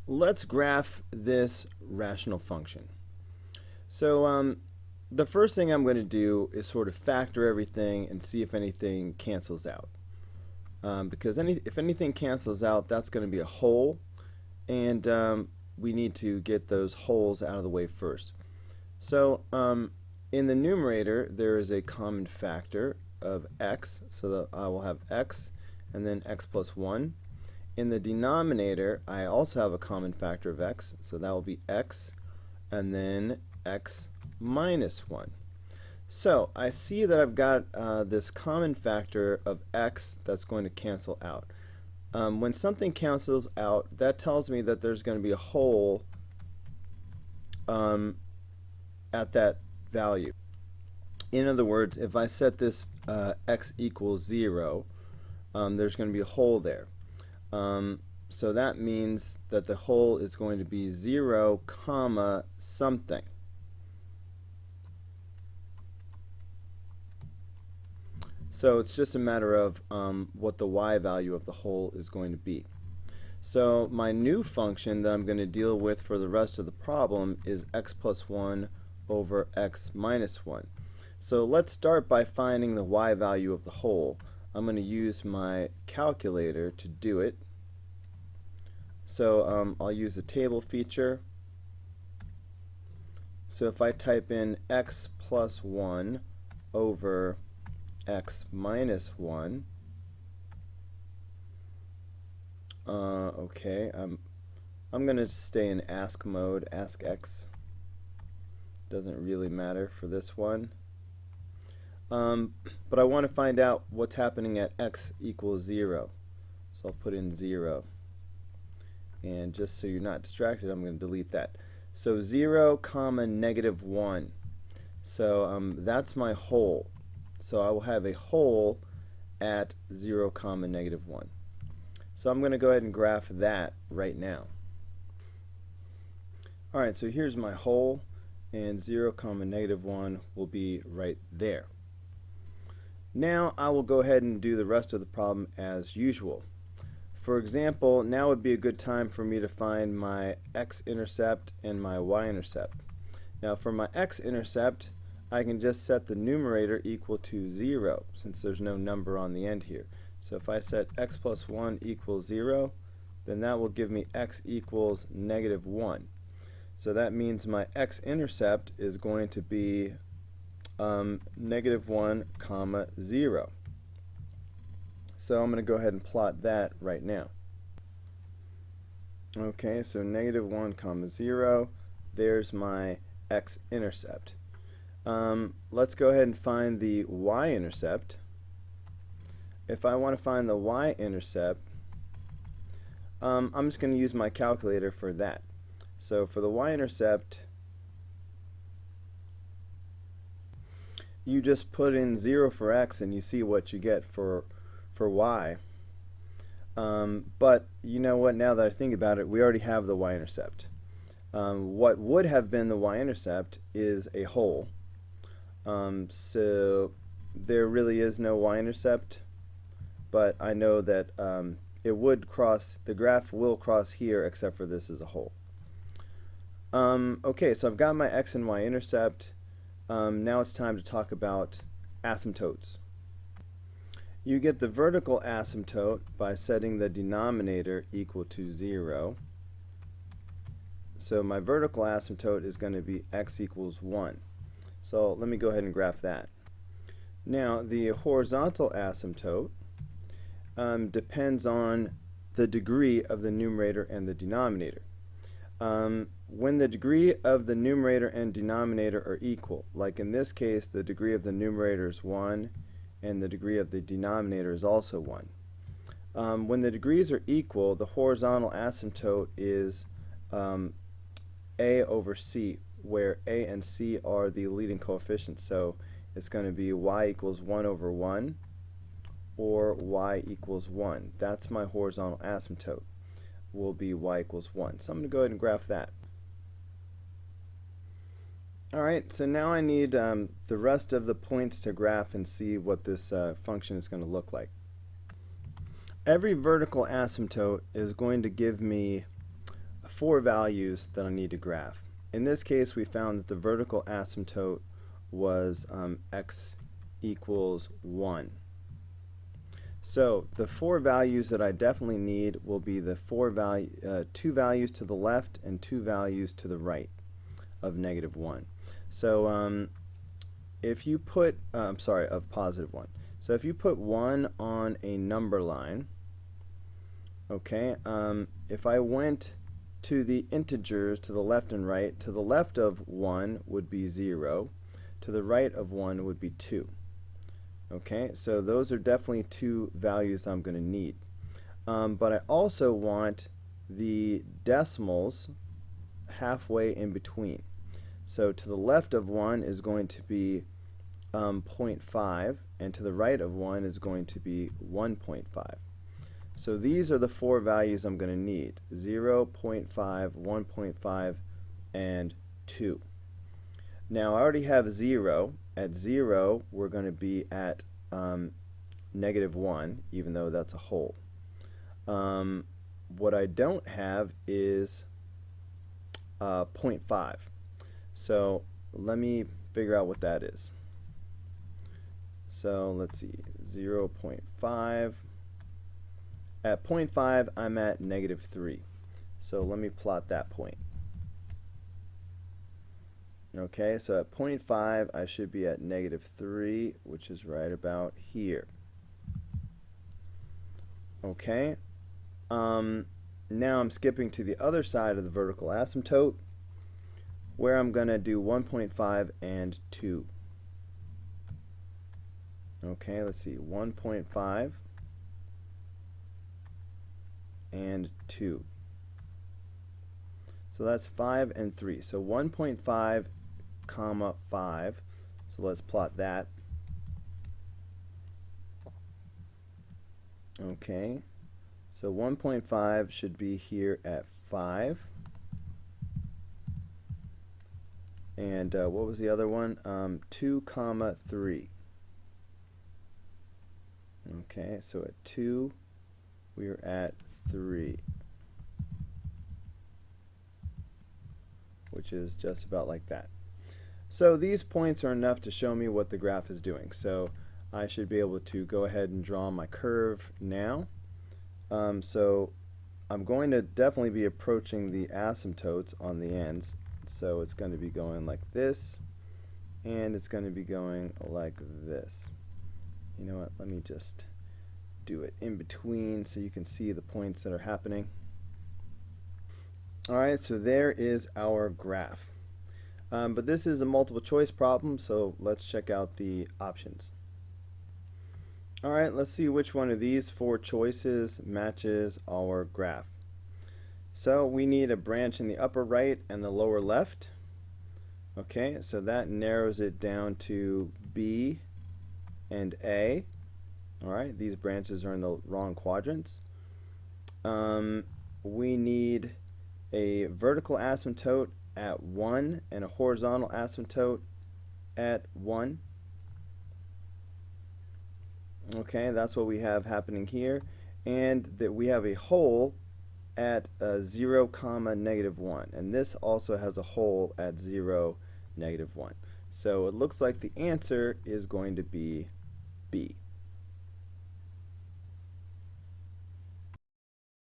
Let's graph this rational function. So the first thing I'm going to do is sort of factor everything and see if anything cancels out. Because if anything cancels out, that's going to be a hole, and we need to get those holes out of the way first. So in the numerator, there is a common factor of x, so that I will have x and then x plus 1. In the denominator, I also have a common factor of x, so that will be x and then x minus 1. So I see that I've got this common factor of x that's going to cancel out. When something cancels out, that tells me that there's going to be a hole at that value. In other words, if I set this x equals 0, there's going to be a hole there. So that means that the hole is going to be 0 comma something. So it's just a matter of what the y value of the hole is going to be. So my new function that I'm going to deal with for the rest of the problem is x plus 1 over x minus 1. So let's start by finding the y value of the hole. I'm going to use my calculator to do it. So I'll use the table feature. So if I type in x plus 1 over x minus 1, okay, I'm going to stay in ask mode, ask x. Doesn't really matter for this one. But I want to find out what's happening at x equals 0. So I'll put in 0. And just so you're not distracted, I'm going to delete that. So 0 comma negative 1. So that's my hole. So I will have a hole at 0 comma negative 1. So I'm going to go ahead and graph that right now. Alright, so here's my hole, and 0 comma negative 1 will be right there. Now I will go ahead and do the rest of the problem as usual. For example, now would be a good time for me to find my x-intercept and my y-intercept. Now for my x-intercept, I can just set the numerator equal to 0, since there's no number on the end here. So if I set x plus 1 equals 0, then that will give me x equals negative 1. So that means my x-intercept is going to be negative 1 comma 0. So I'm going to go ahead and plot that right now. Okay, so negative 1 comma 0, there's my x-intercept. Let's go ahead and find the y-intercept. If I want to find the y-intercept, I'm just going to use my calculator for that. So for the y-intercept, you just put in 0 for x and you see what you get for y. But you know what, now that I think about it, we already have the y-intercept. What would have been the y-intercept is a hole. So there really is no y-intercept, but I know that it would cross, the graph will cross here, except for this is a hole. Okay, so I've got my x and y intercept. Now it's time to talk about asymptotes. You get the vertical asymptote by setting the denominator equal to 0. So my vertical asymptote is going to be x equals 1. So let me go ahead and graph that. Now the horizontal asymptote depends on the degree of the numerator and the denominator. When the degree of the numerator and denominator are equal, like in this case the degree of the numerator is 1 and the degree of the denominator is also 1. When the degrees are equal, the horizontal asymptote is a over c, where a and c are the leading coefficients. So it's going to be y equals 1 over 1 or y equals 1. That's my horizontal asymptote, will be y equals 1. So I'm going to go ahead and graph that. Alright, so now I need the rest of the points to graph and see what this function is going to look like. Every vertical asymptote is going to give me 4 values that I need to graph. In this case, we found that the vertical asymptote was x equals 1. So the 4 values that I definitely need will be the 2 values to the left and 2 values to the right of -1. So if you put, of +1. So if you put 1 on a number line, okay, if I went to the integers to the left and right, to the left of 1 would be 0, to the right of 1 would be 2. Okay, so those are definitely 2 values I'm going to need. But I also want the decimals halfway in between. So to the left of 1 is going to be 0.5, and to the right of 1 is going to be 1.5. So these are the 4 values I'm going to need: 0, 0.5, 1.5, and 2. Now I already have 0. At 0, we're going to be at -1, even though that's a whole. What I don't have is 0.5. So let me figure out what that is. So let's see, 0.5. At 0.5, I'm at -3. So let me plot that point. Okay, so at 0.5, I should be at -3, which is right about here. Okay, now I'm skipping to the other side of the vertical asymptote, where I'm going to do 1.5 and 2. Okay, let's see, 1.5 and 2. So that's 5 and 3. So 1.5, comma 5. So let's plot that. Okay, so 1.5 should be here at 5. And what was the other one? 2, comma 3. Okay, so at 2, we're at 3. Which is just about like that. So these points are enough to show me what the graph is doing. So I should be able to go ahead and draw my curve now. So I'm going to definitely be approaching the asymptotes on the ends. So it's going to be going like this, and it's going to be going like this. You know what, let me just do it in between so you can see the points that are happening. Alright, so there is our graph. But this is a multiple choice problem, so let's check out the options. Alright, let's see which one of these 4 choices matches our graph. So we need a branch in the upper right and the lower left. Okay, so that narrows it down to B and A. Alright, these branches are in the wrong quadrants. We need a vertical asymptote at 1 and a horizontal asymptote at 1. Okay, that's what we have happening here. And that we have a hole at 0, comma -1. And this also has a hole at 0, -1. So it looks like the answer is going to be B.